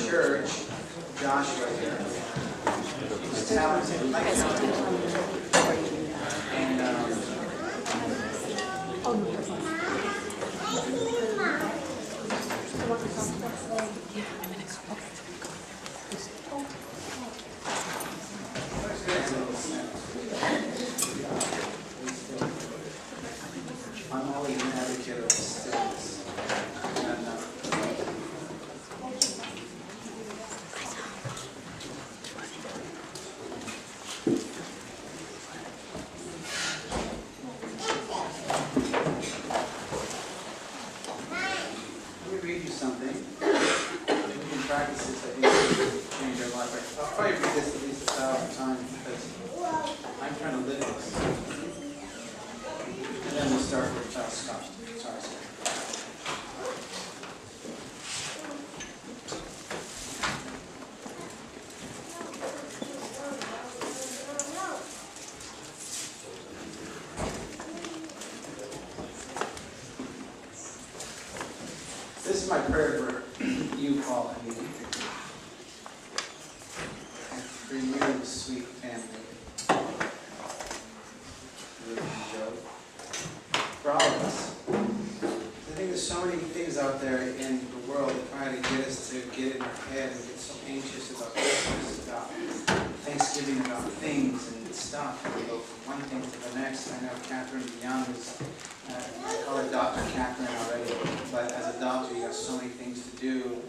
church, Joshua here. He's talented. And I'm always an advocate of stillness. Let me read you something. We can practice this, I think it will change our life. I'll probably read this at least 1,000 times because I'm trying to live this. And then we'll start with Scott. Sorry, Scott. This is my prayer for you, Paul, and me. And for you, sweet family. Ruth and Joe. For all of us. I think there's so many things out there in the world that try to get us to get in our head and get so anxious about Christmas, about Thanksgiving, about things and stuff. We go from one thing to the next. I know Catherine Young is, I call her Dr. Catherine already, but as a doctor you have so many things to do.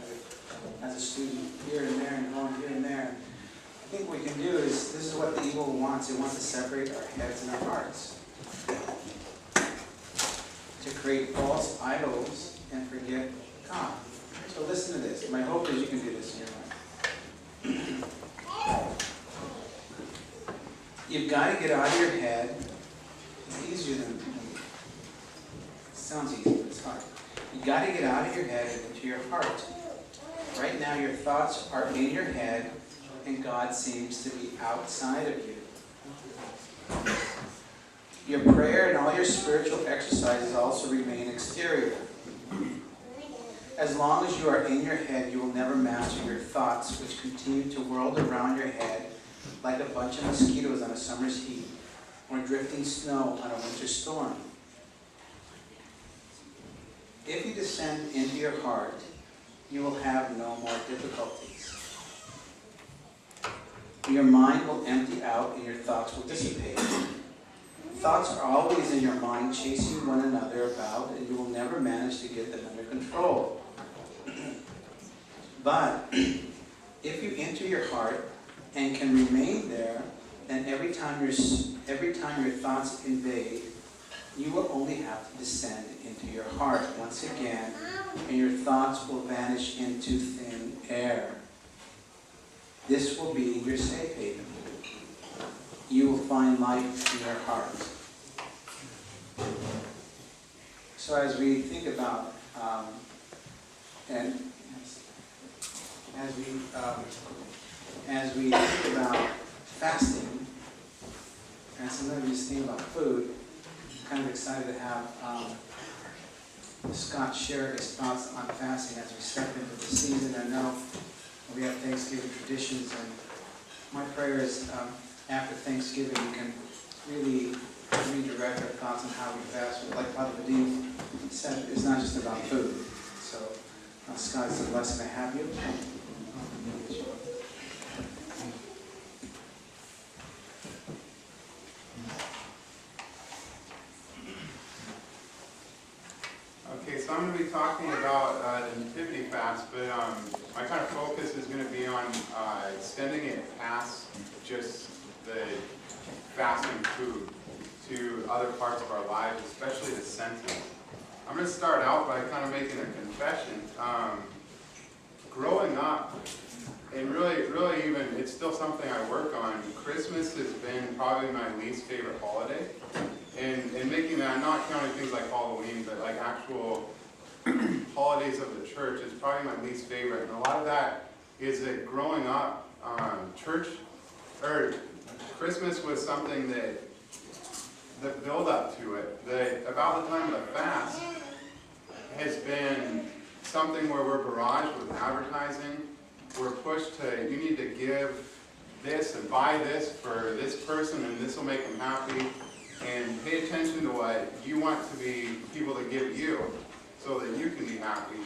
As a student, here and there and going here and there. I think what we can do is, this is what the evil wants. It wants to separate our heads and our hearts. To create false idols and forget God. So listen to this. My hope is you can do this in your life. You've got to get out of your head. It's easier than it sounds easy, but it's hard. You've got to get out of your head and into your heart. Right now your thoughts are in your head and God seems to be outside of you. Your prayer and all your spiritual exercises also remain exterior. As long as you are in your head, you will never master your thoughts, which continue to whirl around your head like a bunch of mosquitoes on a summer's heat, or drifting snow on a winter storm. If you descend into your heart, you will have no more difficulties. Your mind will empty out and your thoughts will dissipate. Thoughts are always in your mind, chasing one another about, and you will never manage to get them under control. But if you enter your heart and can remain there, then every time your thoughts invade, you will only have to descend into your heart once again, and your thoughts will vanish into thin air. This will be your safe haven. You will find life in your heart. So as we think about as we think about fasting, and sometimes we just think about food, I'm kind of excited to have Scott share his thoughts on fasting as we step into the season. I know we have Thanksgiving traditions, and my prayer is after Thanksgiving we can really redirect our thoughts on how we fast. Like Father Vadim said, it's not just about food. So Scott, it's a blessing to have you. Okay, so I'm going to be talking about the Nativity fast, but my kind of focus is going to be on extending it past just the fasting food to other parts of our lives, especially the senses. I'm going to start out by kind of making a confession. Growing up, and really even, it's still something I work on, Christmas has been probably my least favorite holiday. And making that, I'm not counting things like Halloween, but like actual holidays of the church is probably my least favorite. And a lot of that is that growing up, Christmas was something that the build up to it, that about the time of the fast has been something where we're barraged with advertising we're pushed to, you need to give this and buy this for this person and this will make them happy, and pay attention to what you want to be people to give you so that you can be happy.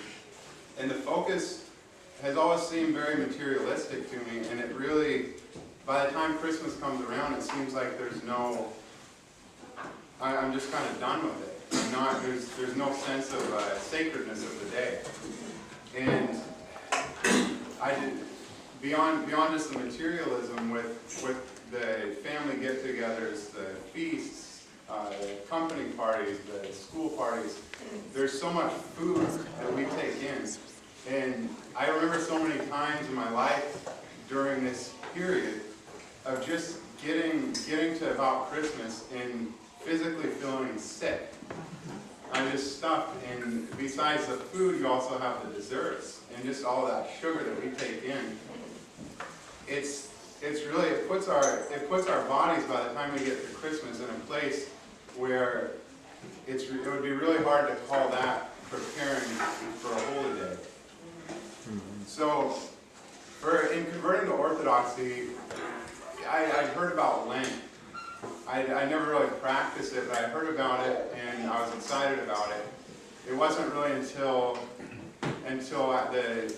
And the focus has always seemed very materialistic to me, and it really, by the time Christmas comes around, it seems like there's no, I'm just kind of done with it. I'm not, there's no sense of sacredness of the day. And I did, beyond just the materialism with the family get-togethers, the feasts, company parties, the school parties, there's so much food that we take in. And I remember so many times in my life during this period of just getting to about Christmas and physically feeling sick. I'm just stuffed, and besides the food, you also have the desserts and just all that sugar that we take in. It's really, it puts our bodies by the time we get to Christmas in a place where it would be really hard to call that preparing for a holy day. So, in converting to Orthodoxy, I'd heard about Lent. I never really practiced it, but I heard about it and I was excited about it. It wasn't really until at the,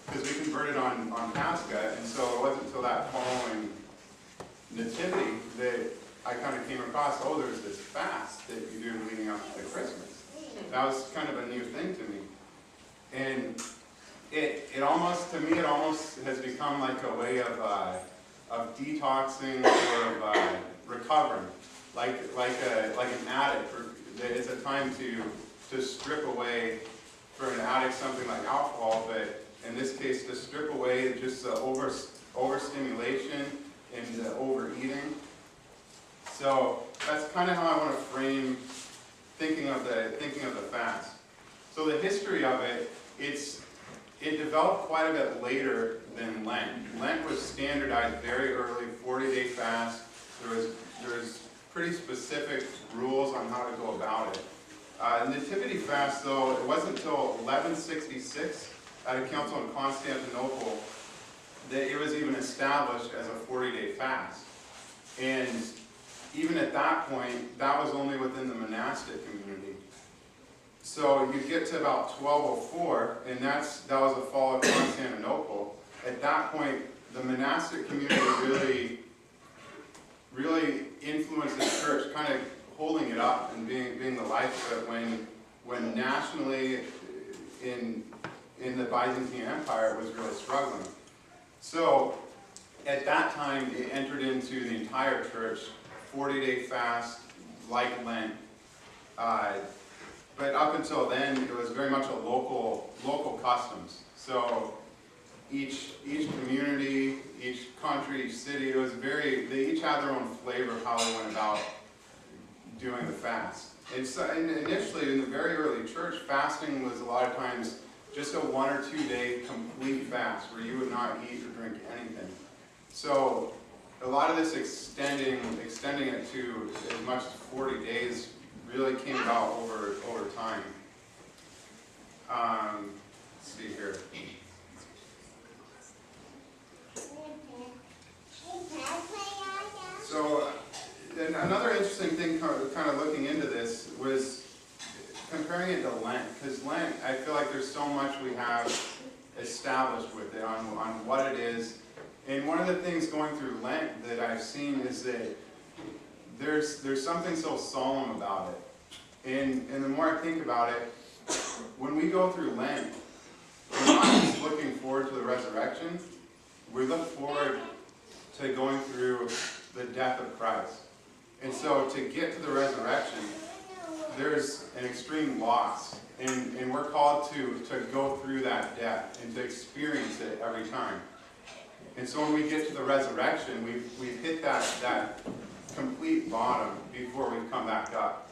because we converted on Pascha, and so it wasn't until that following Nativity that I kind of came across, oh, there's this fast that you do leading up to Christmas. That was kind of a new thing to me. And it almost, to me, it almost has become like a way of detoxing or of recovering, like an addict. It's a time to strip away, for an addict, something like alcohol, but in this case, to strip away just the overstimulation and the overeating. So that's kind of how I want to frame thinking of the fast. So the history of it, it developed quite a bit later than Lent. Lent was standardized very early, 40-day fast. There was pretty specific rules on how to go about it. Nativity fast, though, it wasn't until 1166 at a council in Constantinople that it was even established as a 40-day fast. And even at that point, that was only within the monastic community. So you get to about 1204, and that was the fall of Constantinople. At that point, the monastic community really influenced the church, kind of holding it up and being the life of it when nationally in the Byzantine Empire it was really struggling. So at that time, it entered into the entire church, 40-day fast, like Lent. But up until then, it was very much a local customs. So each community, each country, each city, they each had their own flavor of how they went about doing the fast. And so, initially, in the very early church, fasting was a lot of times just a 1 or 2 day complete fast where you would not eat or drink anything. So a lot of this extending it to as much as 40 days really came about over time. Let's see here. So another interesting thing kind of looking into this was comparing it to Lent, because Lent, I feel like there's so much we have established with it on what it is. And one of the things going through Lent that I've seen is that there's something so solemn about it. And the more I think about it, when we go through Lent, we're not just looking forward to the resurrection, we look forward to going through the death of Christ. And so to get to the resurrection, there's an extreme loss. And we're called to go through that death and to experience it every time. And so when we get to the resurrection, we've hit that complete bottom before we come back up.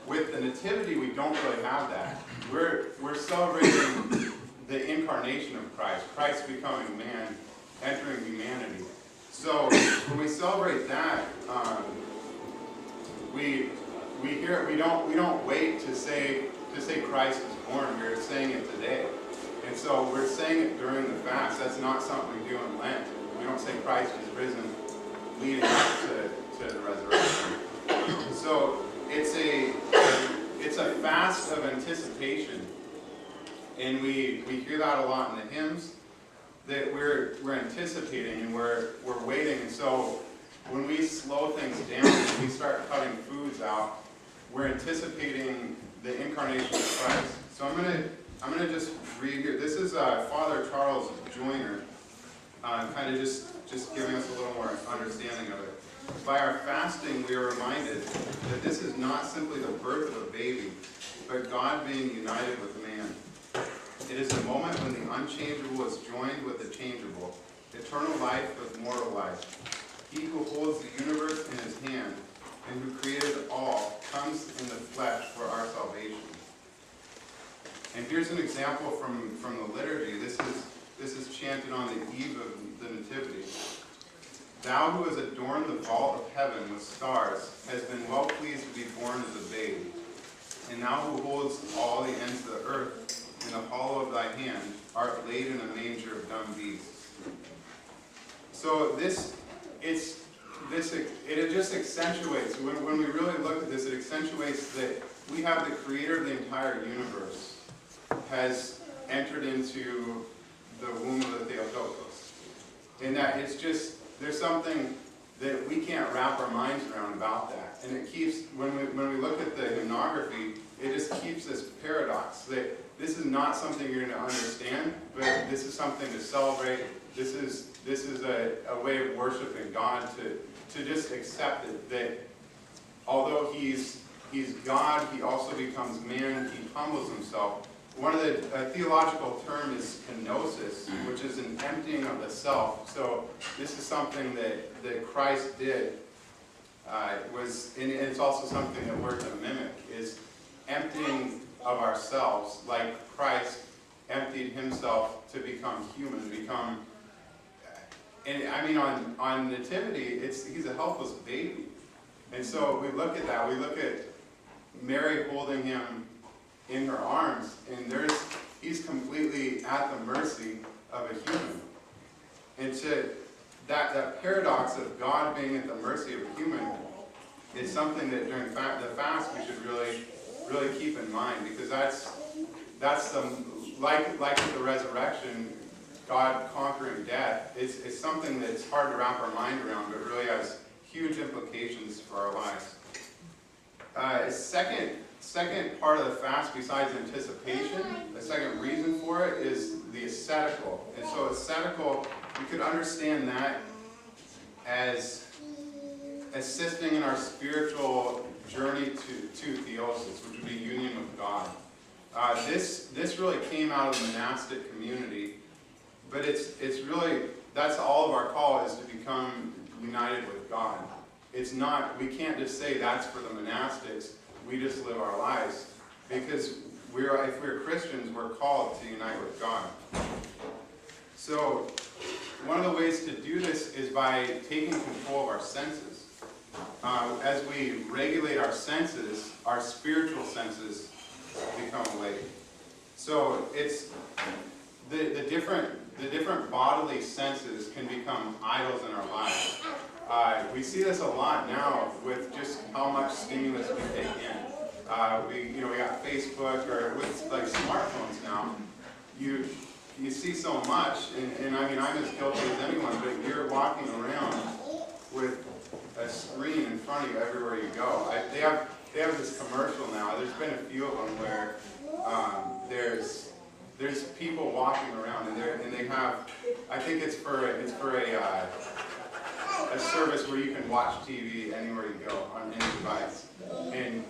With the Nativity, we don't really have that. We're celebrating the incarnation of Christ, Christ becoming man, entering humanity. So when we celebrate that, we hear it. We don't wait to say Christ is born. We're saying it today. And so we're saying it during the fast. That's not something we do in Lent. We don't say Christ is risen leading up to the resurrection. So it's a fast of anticipation. And we hear that a lot in the hymns, that we're anticipating and we're waiting. And so when we slow things down and we start cutting foods out, we're anticipating the incarnation of Christ. So I'm gonna just read here. This is Father Charles Joyner, kind of just giving us a little more understanding of it. By our fasting, we are reminded that this is not simply the birth of a baby, but God being united with man. It is a moment when the unchangeable is joined with the changeable, eternal life with mortal life. He who holds the universe in his hand and who created all comes in the flesh for our salvation. And here's an example from the liturgy. This is chanted on the eve of the Nativity. Thou who has adorned the vault of heaven with stars, has been well pleased to be born as a babe. And thou who holds all the ends of the earth in the hollow of thy hand, art laid in a manger of dumb beasts. So it just accentuates, when we really look at this, it accentuates that we have the creator of the entire universe has entered into the womb of the Theotokos. And that it's just, there's something that we can't wrap our minds around about that. And it keeps, when we look at the hymnography, it just keeps this paradox that this is not something you're going to understand, but this is something to celebrate. This is a way of worshiping God, to just accept it, that although he's God, he also becomes man, he humbles himself. One of the theological term is kenosis, which is an emptying of the self. So this is something that Christ did, and it's also something that we're to mimic, is emptying of ourselves, like Christ emptied himself to become human, and I mean on Nativity, he's a helpless baby. And so we look at that, we look at Mary holding him in her arms, and he's completely at the mercy of a human. And to that paradox of God being at the mercy of a human is something that during the fast we should really keep in mind, because that's like with the resurrection, God conquering death, it's something that's hard to wrap our mind around, but really has huge implications for our lives. Second part of the fast, besides anticipation, the second reason for it is the ascetical. And so ascetical, you could understand that as assisting in our spiritual journey to theosis, which would be union with God. This really came out of the monastic community, but it's really, that's all of our call, is to become united with God. It's not, we can't just say that's for the monastics, we just live our lives, because if we're Christians, we're called to unite with God. So one of the ways to do this is by taking control of our senses. As we regulate our senses, our spiritual senses become awake. So it's the different bodily senses can become idols in our lives. We see this a lot now with just how much stimulus we take in. We got Facebook, or with like smartphones now. You see so much, and I mean, I'm as guilty as anyone, but you're walking around with a screen in front of you everywhere you go. They have this commercial now. There's been a few of them where there's people walking around, and they have, I think it's for a service where you can watch TV anywhere you go on any device. And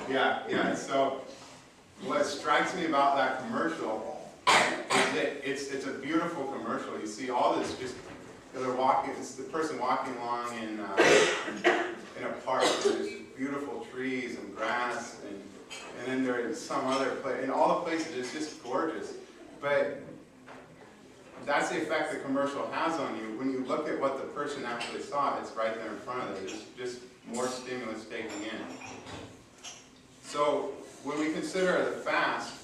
yeah. So what strikes me about that commercial is that it's a beautiful commercial. You see all this just, they're walking, it's the person walking along in a park, and there's beautiful trees and grass, and then there's some other place, and all the places, it's just gorgeous. But that's the effect the commercial has on you. When you look at what the person actually saw, it's right there in front of them. It's just more stimulus taking in. So when we consider the fast,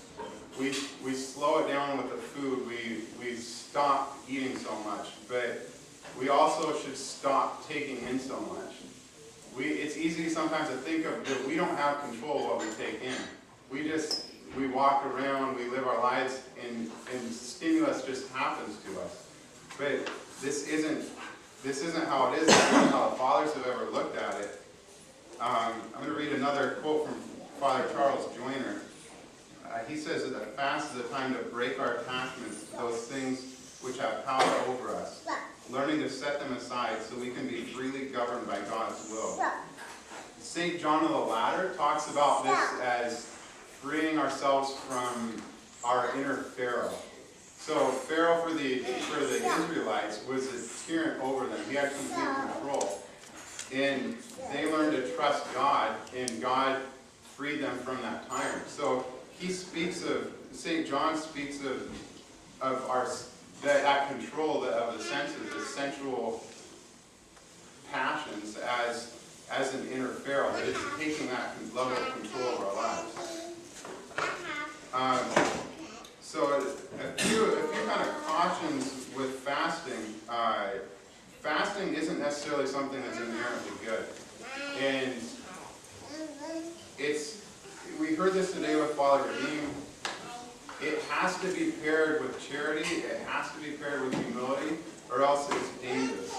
we slow it down with the food, we stop eating so much, but we also should stop taking in so much. It's easy sometimes to think of that we don't have control of what we take in. We walk around, we live our lives, and stimulus just happens to us. But this isn't how it is. This isn't how the fathers have ever looked at it. I'm going to read another quote from Father Charles Joyner. He says that the fast is a time to break our attachments to those things which have power over us, learning to set them aside so we can be freely governed by God's will. St. John of the Ladder talks about this as freeing ourselves from our inner Pharaoh. So Pharaoh for the Israelites was a tyrant over them. He had complete control. And they learned to trust God, and God freed them from that tyrant. So St. John speaks of that control of the senses, the sensual passions as an inner Pharaoh. That it's taking that level of control of our lives. So a few kind of cautions with fasting. Fasting isn't necessarily something that's inherently good. And we heard this today with Father Redeem. It has to be paired with charity, it has to be paired with humility, or else it's dangerous.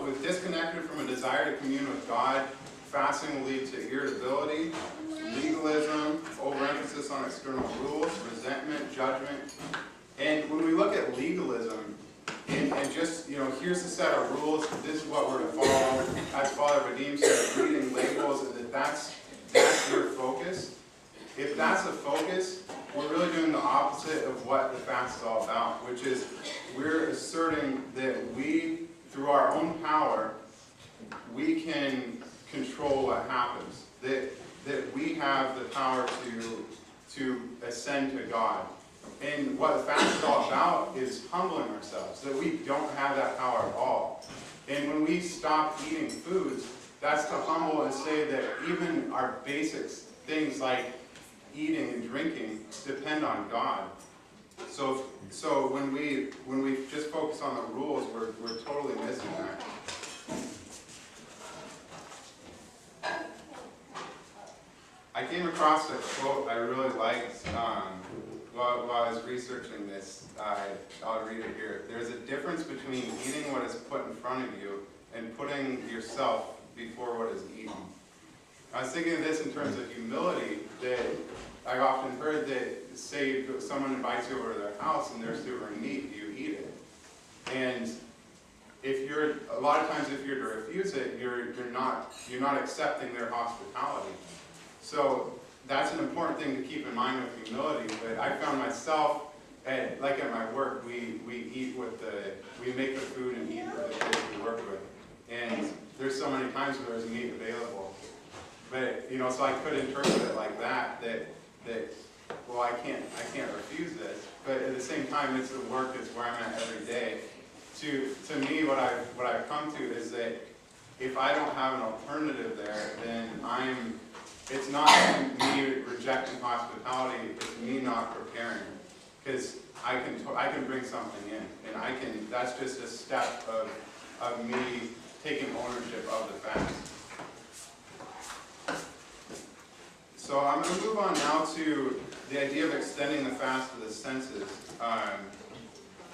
With disconnected from a desire to commune with God, fasting will lead to irritability, legalism, overemphasis on external rules, resentment, judgment. And when we look at legalism, and just, here's a set of rules, this is what we're to follow, as Father Redeem said, reading labels, and that's your focus. If that's the focus, we're really doing the opposite of what the fast is all about, which is we're asserting that we, through our own power, we can control what happens. That we have the power to ascend to God. And what the fast is all about is humbling ourselves, that we don't have that power at all. And when we stop eating foods, that's to humble and say that even our basic things like eating and drinking depend on God. So when we just focus on the rules, we're totally missing that. I came across a quote I really liked while I was researching this. I'll read it here. There's a difference between eating what is put in front of you and putting yourself before what is eaten. I was thinking of this in terms of humility, that I've often heard that, say, someone invites you over to their house and they're serving meat, you eat it. And a lot of times if you're to refuse it, you're not accepting their hospitality. So that's an important thing to keep in mind with humility. But I found myself, at my work, we make the food and eat with the kids we work with. And there's so many times where there's meat available. But, so I could interpret it like that well, I can't refuse this. But at the same time, it's the work, it's where I'm at every day. To me, what I've come to is that if I don't have an alternative there, then it's not me rejecting hospitality, it's me not preparing. Because I can bring something in, and that's just a step of me taking ownership of the fast. So I'm going to move on now to the idea of extending the fast to the senses.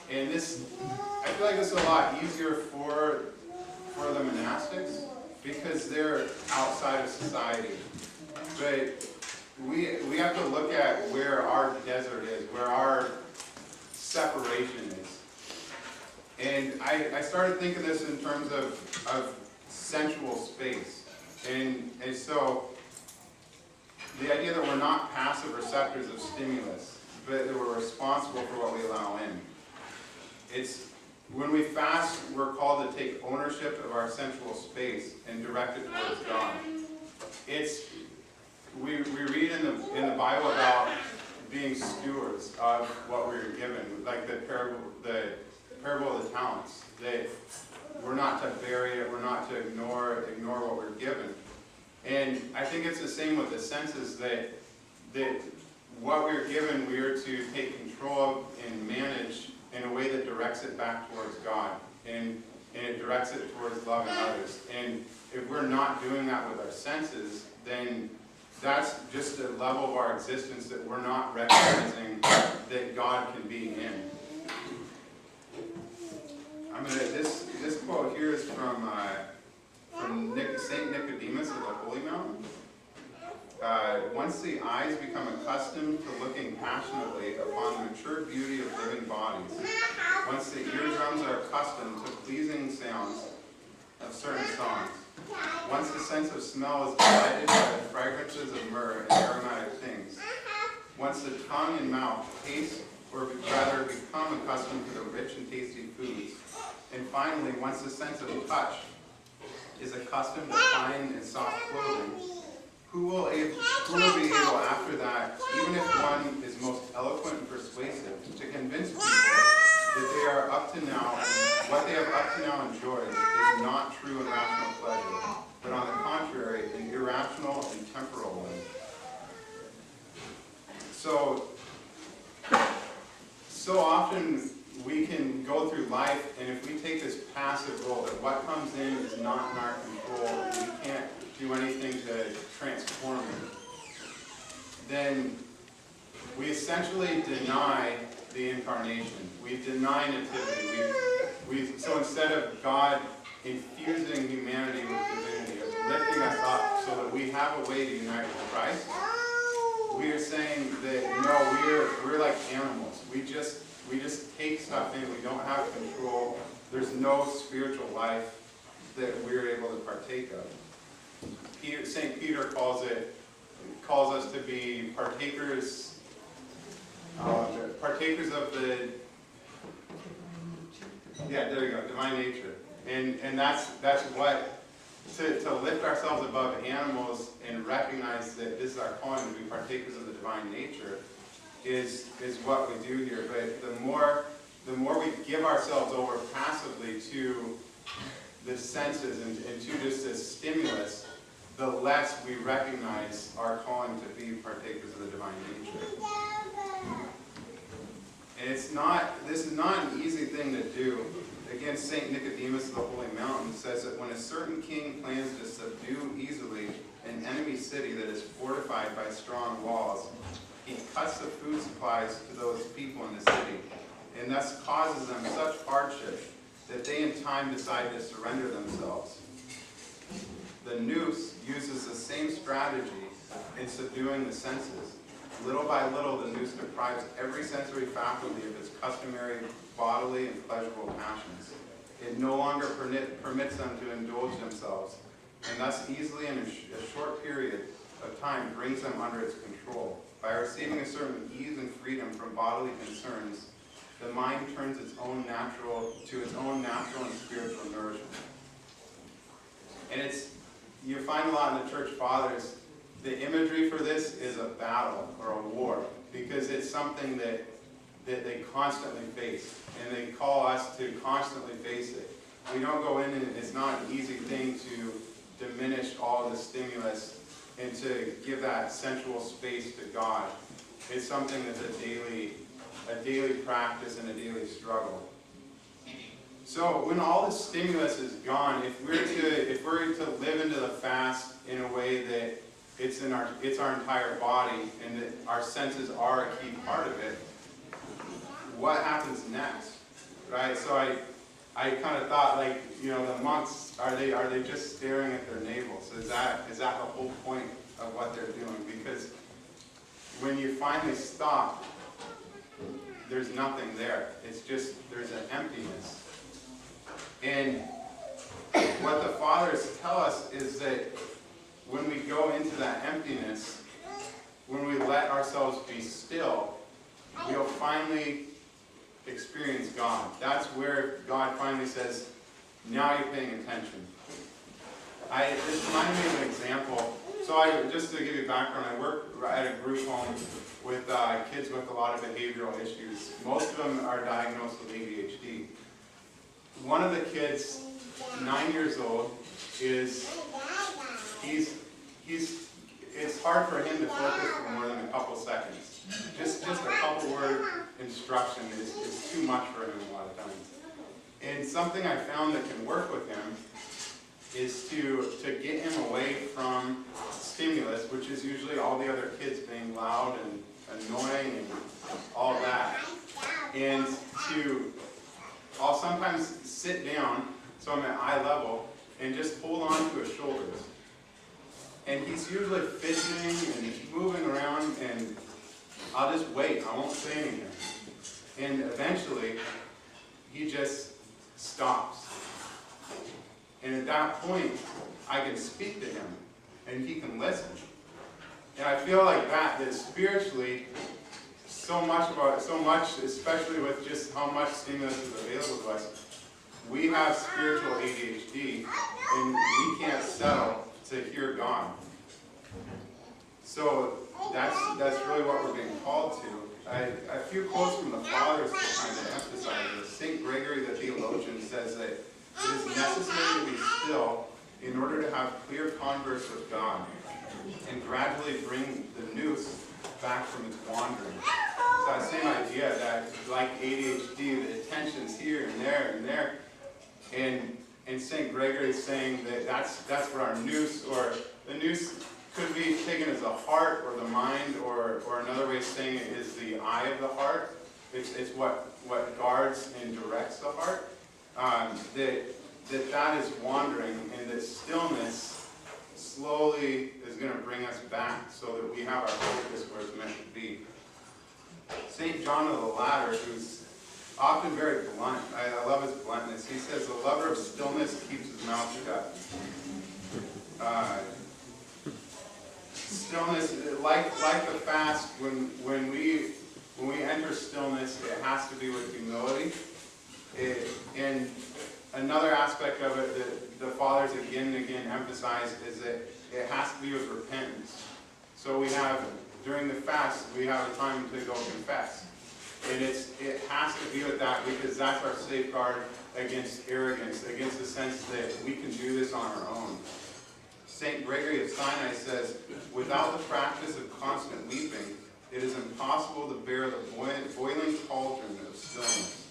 And this, I feel like this is a lot easier for the monastics because they're outside of society. But we have to look at where our desert is, where our separation is. And I started thinking this in terms of sensual space. And so the idea that we're not passive receptors of stimulus, but that we're responsible for what we allow in. When we fast, we're called to take ownership of our sensual space and direct it towards God. We read in the Bible about being stewards of what we were given, like the parable of the talents. That we're not to bury it, we're not to ignore what we're given. And I think it's the same with the senses, that that what we are given, we are to take control of and manage in a way that directs it back towards God, and it directs it towards loving others. And if we're not doing that with our senses, then that's just a level of our existence that we're not recognizing that God can be in. This quote here is from Saint Nicodemus of the Holy Mountain. Once the eyes become accustomed to looking passionately upon the mature beauty of living bodies, once the eardrums are accustomed to pleasing sounds of certain songs, once the sense of smell is delighted by the fragrances of myrrh and aromatic things, once the tongue and mouth taste, or rather become accustomed to the rich and tasty foods, and finally, once the sense of touch is accustomed to fine and soft clothing, who will be able after that, even if one is most eloquent and persuasive, to convince people that they are up to now, what they have up to now enjoyed is not true and rational pleasure, but on the contrary, an irrational and temporal one. So often we can go through life, and if we take this passive role, that what comes in is not in our control, we can't do anything to transform it, then we essentially deny the incarnation. We deny nativity. So instead of God infusing humanity with divinity, of lifting us up so that we have a way to unite with Christ, we are saying that no, we're like animals. We just take stuff in. We don't have control. There's no spiritual life that we're able to partake of. St. Peter calls us to be partakers of the, divine nature, and that's what, to lift ourselves above animals and recognize that this is our calling to be partakers of the divine nature is what we do here. But the more we give ourselves over passively to the senses and to just this stimulus, the less we recognize our calling to be partakers of the divine nature. And this is not an easy thing to do. Again, St. Nicodemus of the Holy Mountain says that when a certain king plans to subdue easily an enemy city that is fortified by strong walls, he cuts the food supplies to those people in the city, and thus causes them such hardship that they in time decide to surrender themselves. The noose uses the same strategy in subduing the senses. Little by little, the noose deprives every sensory faculty of its customary bodily and pleasurable passions. It no longer permits them to indulge themselves, and thus easily in a short period of time brings them under its control. By receiving a certain ease and freedom from bodily concerns, the mind turns to its own natural and spiritual nourishment. And you find a lot in the Church Fathers, the imagery for this is a battle or a war, because it's something that they constantly face, and they call us to constantly face it. We don't go in, and it's not an easy thing to diminish all the stimulus and to give that sensual space to God. It's something that's a daily practice and a daily struggle. So when all the stimulus is gone, if we're to live into the fast in a way that it's our entire body and that our senses are a key part of it, what happens next? Right? So I kind of thought, the monks, are they just staring at their navels? Is that the whole point of what they're doing? Because when you finally stop, there's nothing there. It's just, there's an emptiness. And what the Fathers tell us is that when we go into that emptiness, when we let ourselves be still, we'll finally experience God. That's where God finally says, now you're paying attention. This reminded me of an example. So just to give you background, I work at a group home with kids with a lot of behavioral issues. Most of them are diagnosed with ADHD. One of the kids, 9 years old, it's hard for him to focus for more than a couple seconds. Just a couple word instruction is too much for him a lot of times. And something I found that can work with him is to get him away from stimulus, which is usually all the other kids being loud and annoying and all that. And I'll sometimes sit down, so I'm at eye level, and just hold on to his shoulders. And he's usually fidgeting and moving around, and I'll just wait, I won't say anything. And eventually, he just stops. And at that point, I can speak to him, and he can listen. And I feel like that spiritually, so much, especially with just how much stimulus is available to us, we have spiritual ADHD, and we can't settle to hear God. So that's really what we're being called to. A few quotes from the Fathers to kind of emphasize this. St. Gregory, the theologian, says that it is necessary to be still in order to have clear converse with God and gradually bring the noose back from its wandering. So that same idea that, like ADHD, the attention's here and there and there. And St. Gregory is saying that that's what our noose, or the noose could be taken as the heart or the mind, or another way of saying it is the eye of the heart. It's what guards and directs the heart. That is wandering, and that stillness slowly is going to bring us back so that we have our focus where it's meant to be. St. John of the Ladder, who's often very blunt, I love his bluntness, he says, the lover of stillness keeps his mouth shut. Stillness, like the fast, when we enter stillness, it has to be with humility. And another aspect of it that the Fathers again and again emphasize is that it has to be with repentance. So we have, during the fast, we have a time to go confess. And it has to be with that, because that's our safeguard against arrogance, against the sense that we can do this on our own. St. Gregory of Sinai says, without the practice of constant weeping, it is impossible to bear the boiling cauldron of stillness.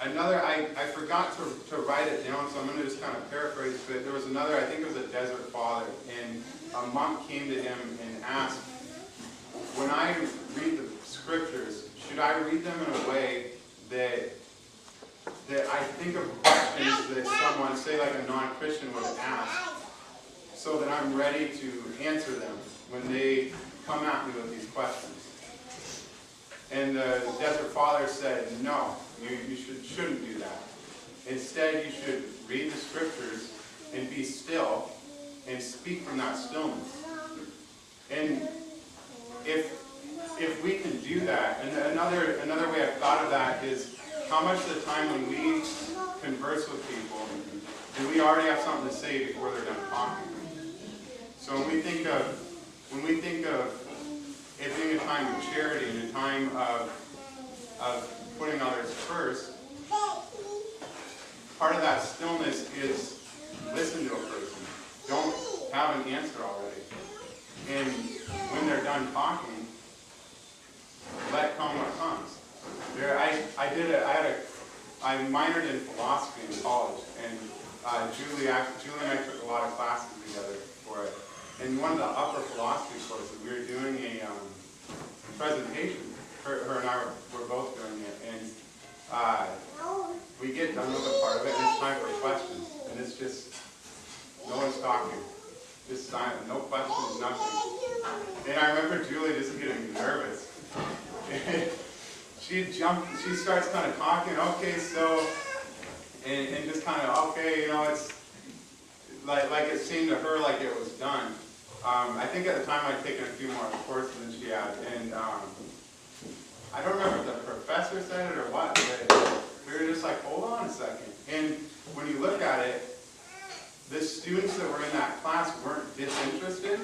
Another, I forgot to write it down, so I'm going to just kind of paraphrase, but there was another, I think it was a desert father, and a monk came to him and asked, when I read the scriptures, should I read them in a way that I think of questions that someone, say like a non-Christian, would ask, so that I'm ready to answer them when they come at me with these questions? And the desert father said, no, you shouldn't do that. Instead, you should read the scriptures and be still and speak from that stillness. And if we can do that, and another way I've thought of that is how much of the time when we converse with people, do we already have something to say before they're done talking? So when we think of it being a time of charity and a time of putting others first, part of that stillness is listen to a person. Don't have an answer already. And when they're done talking, let come what comes. I minored in philosophy in college, and Julie and I took a lot of classes together for it. And one of the upper philosophy courses, we were doing a presentation. Her and I were both doing it, and we get done with a part of it, and it's time for questions. And it's just, no one's talking. Just silent, no questions, nothing. And I remember Julie just getting nervous. She starts kind of talking, okay, so, and just kind of, okay, it's like it seemed to her like it was done. I think at the time I'd taken a few more courses than she had, and I don't remember if the professor said it or what, but we were just like, hold on a second. And when you look at it, the students that were in that class weren't disinterested.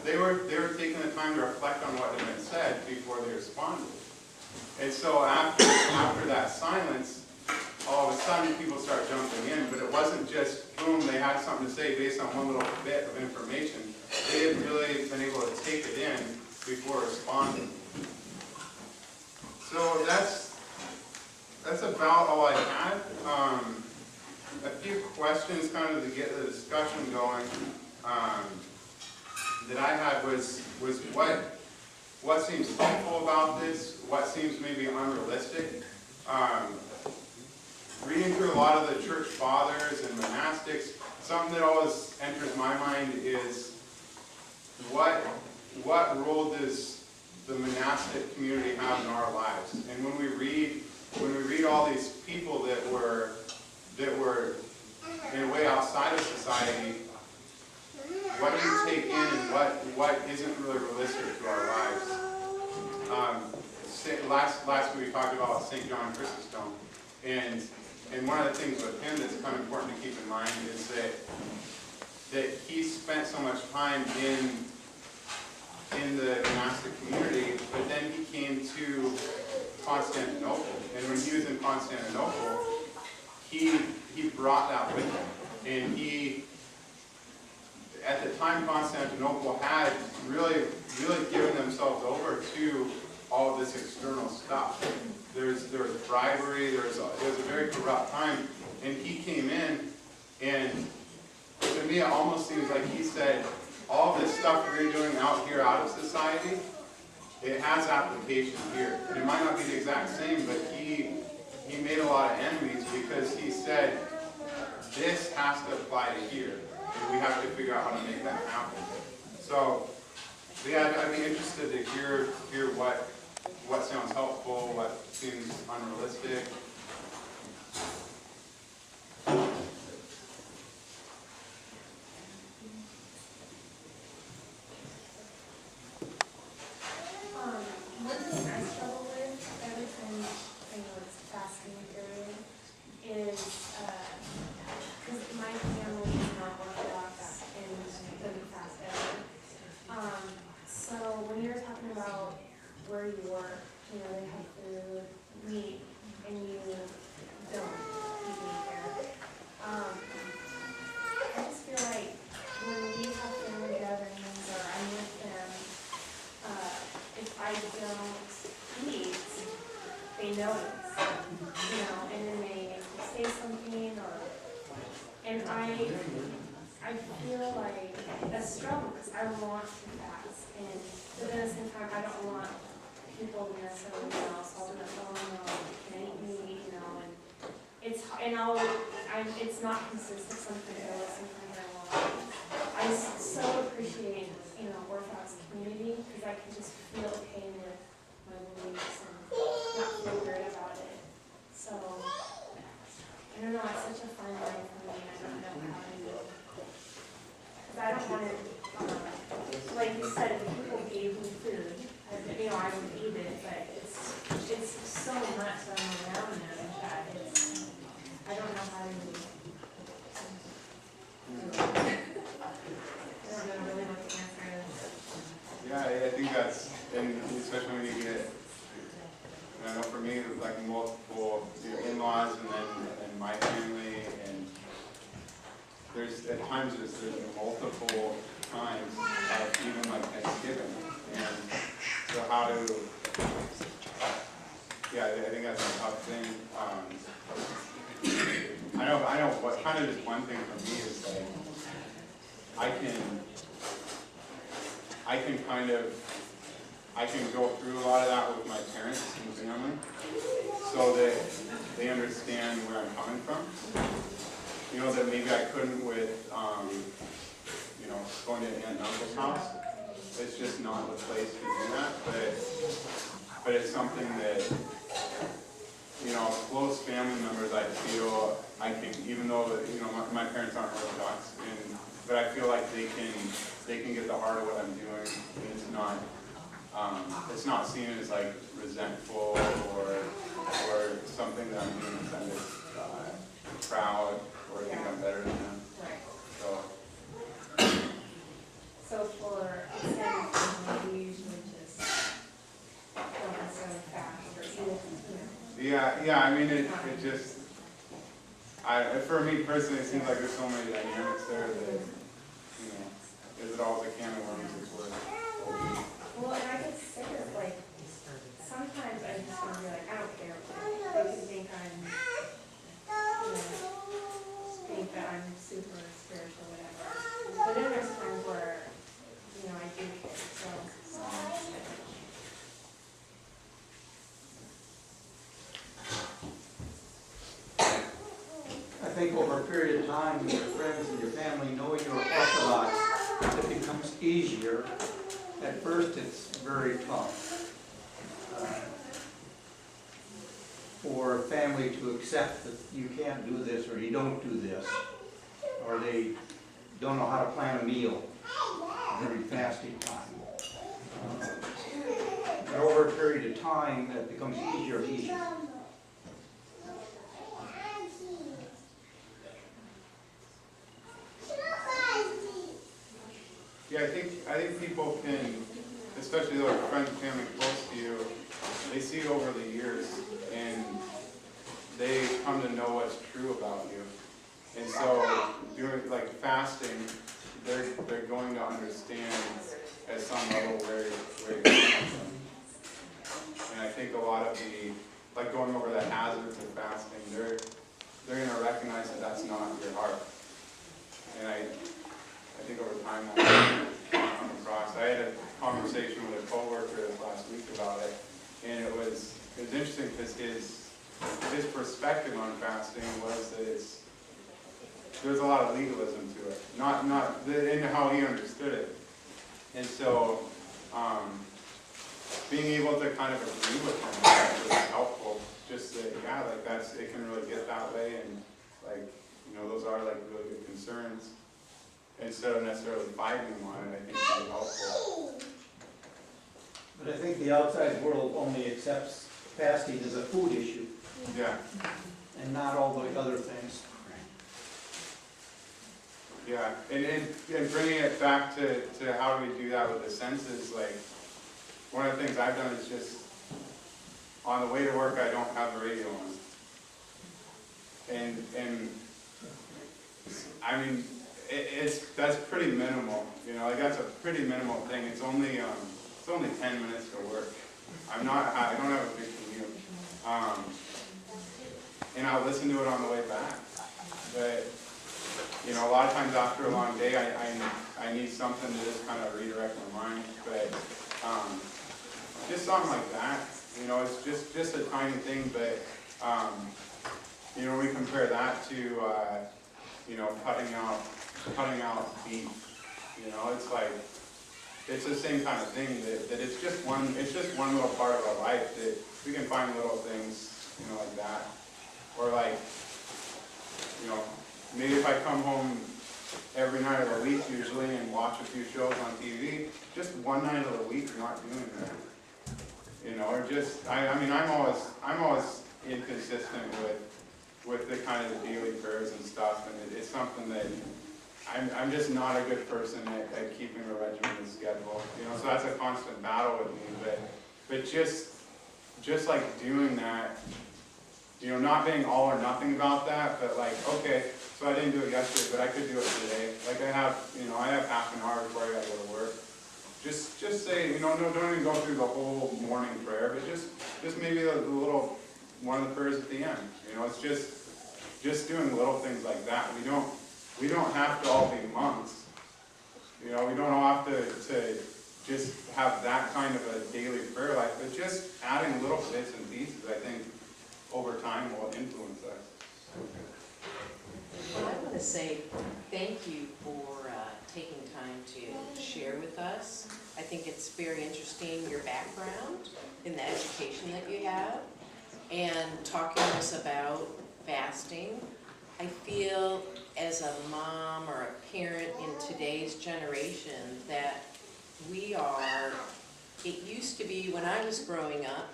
They were taking the time to reflect on what had been said before they responded. And so after that silence, all of a sudden people start jumping in, but it wasn't just, boom, they had something to say based on one little bit of information. They had really been able to take it in before responding. So that's about all I had. A few questions kind of to get the discussion going that I had was what seems hopeful about this, what seems maybe unrealistic. Reading through a lot of the church fathers and monastics, something that always enters my mind is what role does the monastic community have in our lives? And when we read all these people that were in a way outside of society, what do you take in and what isn't really realistic to our lives? Last week we talked about St. John Chrysostom, and one of the things with him that's kind of important to keep in mind is that he spent so much time in the monastic community, but then he came to Constantinople, and when he was in Constantinople, he brought that with him, and at the time Constantinople had really given themselves over to all of this external stuff. There was bribery, it was a very corrupt time, and he came in, and to me it almost seems like he said, all this stuff we're doing out here out of society, it has application here. And it might not be the exact same, but he made a lot of enemies because he said, this has to apply to here. And we have to figure out how to make that happen. So yeah, I'd be interested to hear what sounds helpful, what seems unrealistic. One thing I struggle with every time I know it's fasting period is because my family is not Orthodox and doesn't fast ever. So when you're talking about where you work, you know, they have food, meat, and you don't eat meat there. I just feel like when we have family gatherings or I'm with them, if I don't eat, they notice, you know, and then they say something and I feel like a struggle because I want to fast, but then at the same time I don't want people to necessarily know, so I'll be like, oh no, you can't eat meat, you know, and it's not consistent, sometimes I will, sometimes I won't. I so appreciate, you know, Orthodox community because I can just feel okay with my beliefs and not feel weird about it. So, I don't know, it's such a fun line for me, I don't know how to do it. Because I don't want to, like you said, if people gave me food, you know, I would eat it, but it's so much that I'm around them that I don't know how to do it. I don't know really what the answer is. Yeah, I think that's, and especially when you get, I know for me, it was like multiple in-laws and my family, and there's at times there's multiple times of even like Thanksgiving, and so how to, yeah, I think that's a tough thing. I know what kind of just one thing for me is like, I can go through a lot of that with my parents and family so that they understand where I'm coming from. You know, that maybe I couldn't with, you know, going to an aunt and uncle's house. It's just not the place to do that, but it's something that, you know, close family members, I feel I can, even though, you know, my parents aren't Orthodox, but I feel like they can get the heart of what I'm doing, and it's not seen as like resentful or something that I'm doing because I'm just proud or think I'm better than them. Right. So for extended family, we usually just don't necessarily fast or eat it, you know. Yeah, I mean, it just, for me personally, it seems like there's so many dynamics there that, you know, is it always a can of worms it's worth opening? Well, and I get sick of, like, sometimes I just want to be like, I don't care. They can think I'm, think that I'm super spiritual, whatever. But then there's times where, I do care, so. I think over a period of time, with your friends and your family knowing you're Orthodox, it becomes easier. At first, it's very tough for a family to accept that you can't do this, or you don't do this, or they don't know how to plan a meal during fasting time. But over a period of time, it becomes easier and easier. Yeah, I think people can, especially those friends and family close to you, they see you over the years and they come to know what's true about you. And so doing like fasting, they're going to understand at some level where you're coming from. And I think a lot of the, like going over the hazards of fasting, they're gonna recognize that that's not your heart. And I think over time that will come across. I had a conversation with a coworker last week about it, and it was interesting because his perspective on fasting was that there's a lot of legalism to it, not in how he understood it. And so being able to kind of agree with him was helpful. Just that, yeah, like it can really get that way, and like those are like really good concerns. Instead of necessarily fighting on it, I think it's really helpful. But I think the outside world only accepts fasting as a food issue, Yeah, and not all the other things. yeah, and bringing it back to how do we do that with the senses, like, one of the things I've done is just, on the way to work, I don't have the radio on. And I mean, that's pretty minimal, like that's a pretty minimal thing. It's only 10 minutes to work. I don't have a big commute. And I'll listen to it on the way back. But a lot of times after a long day, I need something to just kind of redirect my mind. But just something like that, it's just a tiny thing. But we compare that to cutting out beef. It's like it's the same kind of thing that it's just one little part of our life that we can find little things like that, or like maybe if I come home every night of the week usually and watch a few shows on TV, just one night of the week not doing that, or just I'm always inconsistent with the kind of the daily prayers and stuff, and it's something that I'm just not a good person at keeping a regimented schedule, so that's a constant battle with me, but just like doing that, not being all or nothing about that, but like, okay, so I didn't do it yesterday, but I could do it today, like I have half an hour before I gotta go to work, just say, no, don't even go through the whole morning prayer, but just maybe the little, one of the prayers at the end, it's just doing little things like that. We don't have to all be monks. We don't all have to just have that kind of a daily prayer life, but just adding little bits and pieces, I think, over time will influence us. Well, I want to say thank you for taking time to share with us. I think it's very interesting, your background in the education that you have, and talking to us about fasting. I feel as a mom or a parent in today's generation that it used to be when I was growing up,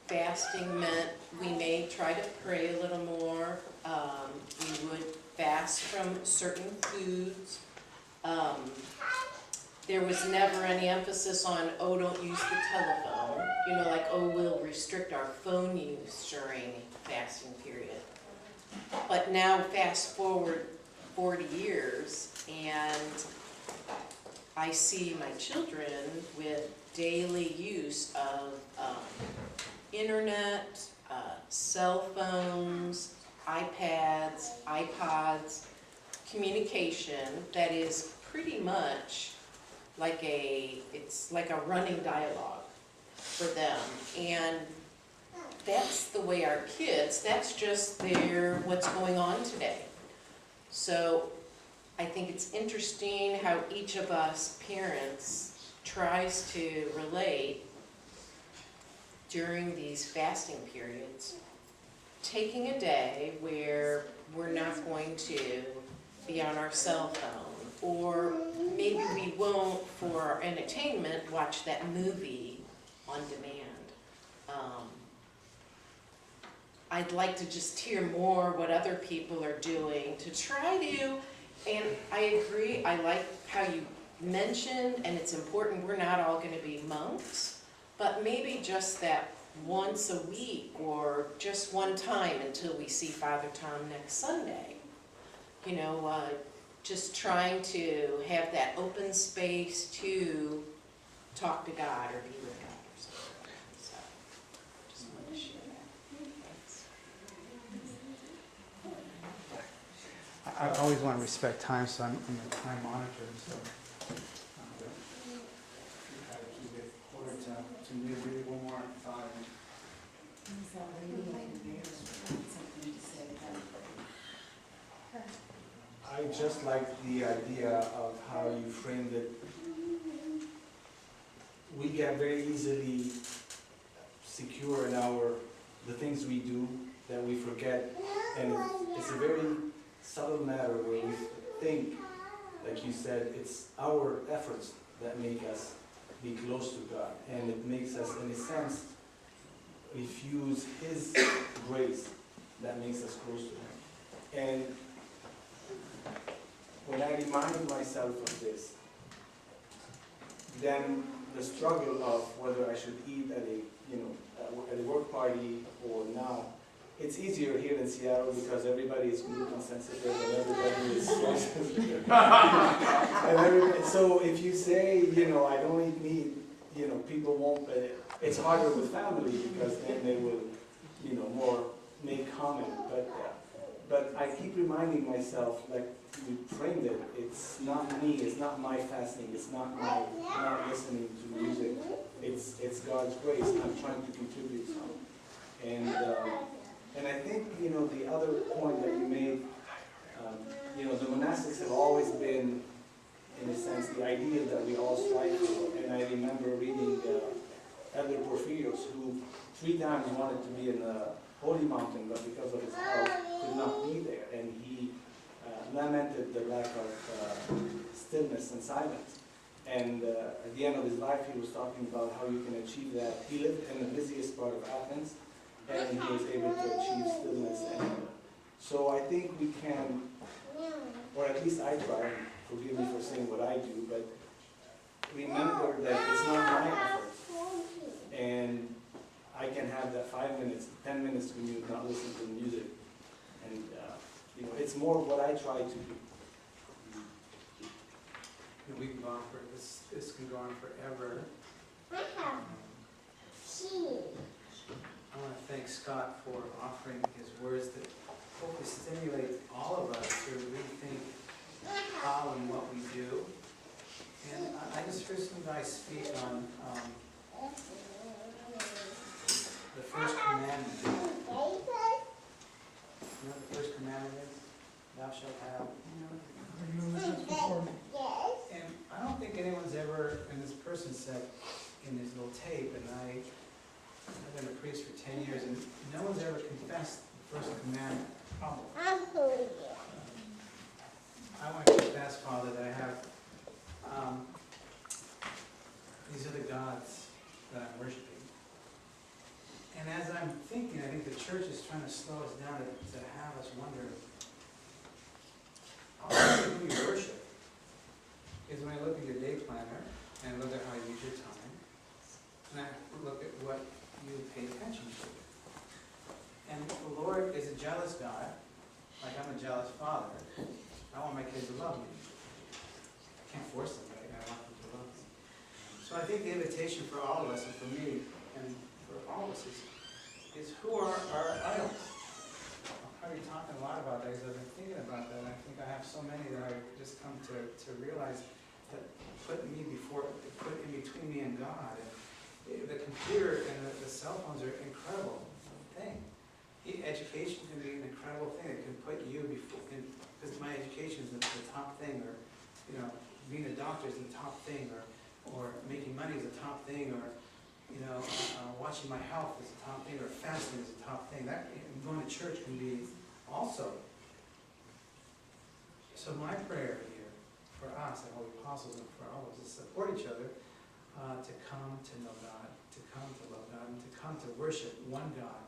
fasting meant we may try to pray a little more, we would fast from certain foods. There was never any emphasis on, don't use the telephone, like, we'll restrict our phone use during fasting period. But now fast forward 40 years and I see my children with daily use of internet, cell phones, iPads, iPods, communication that is pretty much like it's like a running dialogue for them. And that's the way our kids, that's just what's going on today. So I think it's interesting how each of us parents tries to relate during these fasting periods, taking a day where we're not going to be on our cell phone, or maybe we won't, for our entertainment, watch that movie on demand. I'd like to just hear more what other people are doing to try to, and I agree, I like how you mentioned, and it's important, we're not all gonna be monks, but maybe just that once a week or just one time until we see Father Tom next Sunday. You know, just trying to have that open space to talk to God or be with God or something. So, just wanted to share that. I always want to respect time, so I'm a time monitor, so try to keep it quarter to maybe one more thought. I just like the idea of how you framed it. We get very easily secure in the things we do that we forget, and it's a very subtle matter where we think, like you said, it's our efforts that make us be close to God, and it makes us, in a sense, refuse His grace that makes us close to Him. And when I remind myself of this, then the struggle of whether I should eat at a work party or not, it's easier here in Seattle because everybody is gluten sensitive and everybody is so sensitive. So if you say, I don't eat meat, people won't, it's harder with family because then they will, more make comment. But I keep reminding myself, like you framed it, it's not me, it's not my fasting, it's not not listening to music, it's God's grace. I'm trying to contribute some. And I think, the other point that you made, the monastics have always been, in a sense, the ideal that we all strive for. And I remember reading Elder Porphyrios, who 3 times wanted to be in the Holy Mountain, but because of his health could not be there. And he lamented the lack of stillness and silence. And at the end of his life, he was talking about how you can achieve that. He lived in the busiest part of Athens, and he was able to achieve stillness. And so I think we can, or at least I try, forgive me for saying what I do, but remember that it's not my effort. And I can have that 5 minutes, 10 minutes when you not listen to the music. And it's more what I try to do. We can go on for this can go on forever. I want to thank Scott for offering his words that hopefully stimulate all of us to rethink how and what we do. And I just heard some guys speak on the first commandment. You know what the first commandment is? Thou shalt have. And I don't think anyone's ever, and this person said in his little tape, and I've been a priest for 10 years, and no one's ever confessed the first commandment. I want to confess, Father, that I have, these are the gods that I'm worshiping. And as I'm thinking, I think the church is trying to slow us down to have us wonder, who you worship? Is when I look at your day planner, and I look at how you use your time, and I look at what you pay attention to. And the Lord is a jealous God, Like, I'm a jealous father. I want my kids to love me. I can't force them, but I want them to love me. So I think the invitation for all of us, and for me, and for all of us, is who are our idols? I've already talked a lot about that, because I've been thinking about that, and I think I have so many that I've just come to realize that put in between me and God. And the computer and the cell phones are an incredible thing. Education can be an incredible thing. It can put you before, because my education is the top thing, or being a doctor is the top thing, or making money is the top thing, or watching my health is the top thing, or fasting is the top thing. That going to church can be also. So my prayer here for us, the Holy Apostles, and for all of us, is to support each other, to come to know God, to come to love God, and to come to worship one God.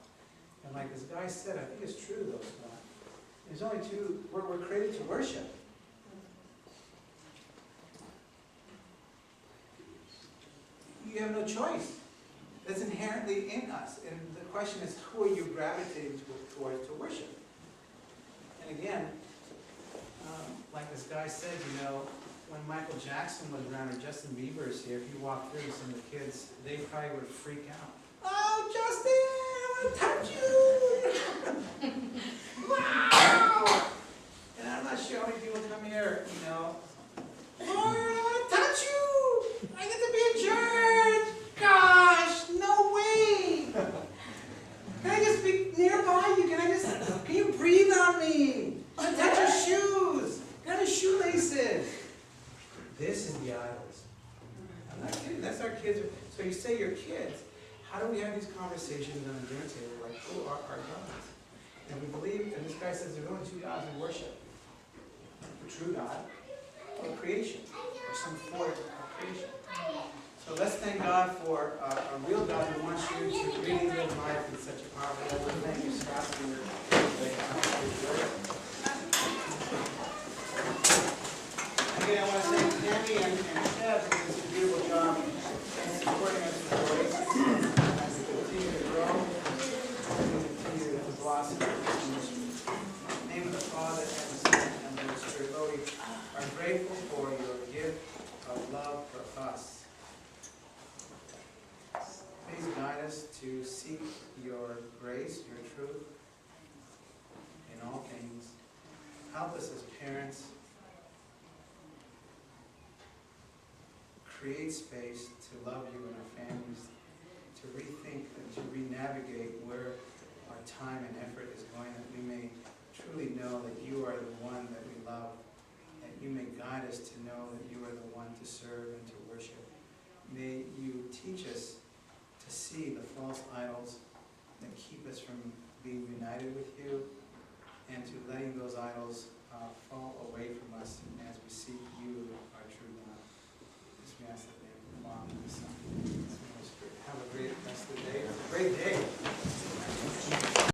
And like this guy said, I think it's true though, Scott. There's only two, we're created to worship. You have no choice. That's inherently in us. And the question is, who are you gravitating towards to worship? And again, like this guy said, when Michael Jackson was around, or Justin Bieber is here, if you walk through some of the kids, they probably would freak out. Oh, Justin, I want to touch you! Wow! And I'm not sure how many people come here, Lord, I want to touch you! I get to be in church! Gosh, no way! Can I just be nearby you? Can you breathe on me? Can I touch your shoes? Can I have your shoelaces? This is the idols. I'm not kidding, that's our kids. So you say your kids, how do we have these conversations on a dinner table, like, who are our gods? And we believe, and this guy says there's only two gods we worship. The true God, or creation, or some form of creation. So let's thank God for a real God who wants you to really live life in such a powerful way. Thank you, Scott, for your words. Again, I want to thank Tammy and Chad for this beautiful job in supporting us with OASIS as we continue to grow and we continue to blossom in this ministry. In the name of the Father, and the Son, and the Holy Spirit, Lord, we are grateful for your gift of love for us. Please guide us to seek your grace, your truth in all things. Help us as parents create space to love you and our families, to rethink and to re-navigate where our time and effort is going, that we may truly know that you are the one that we love, that you may guide us to know that you are the one to serve and to worship. May you teach us to see the false idols that keep us from being united with you, and to letting those idols fall away from us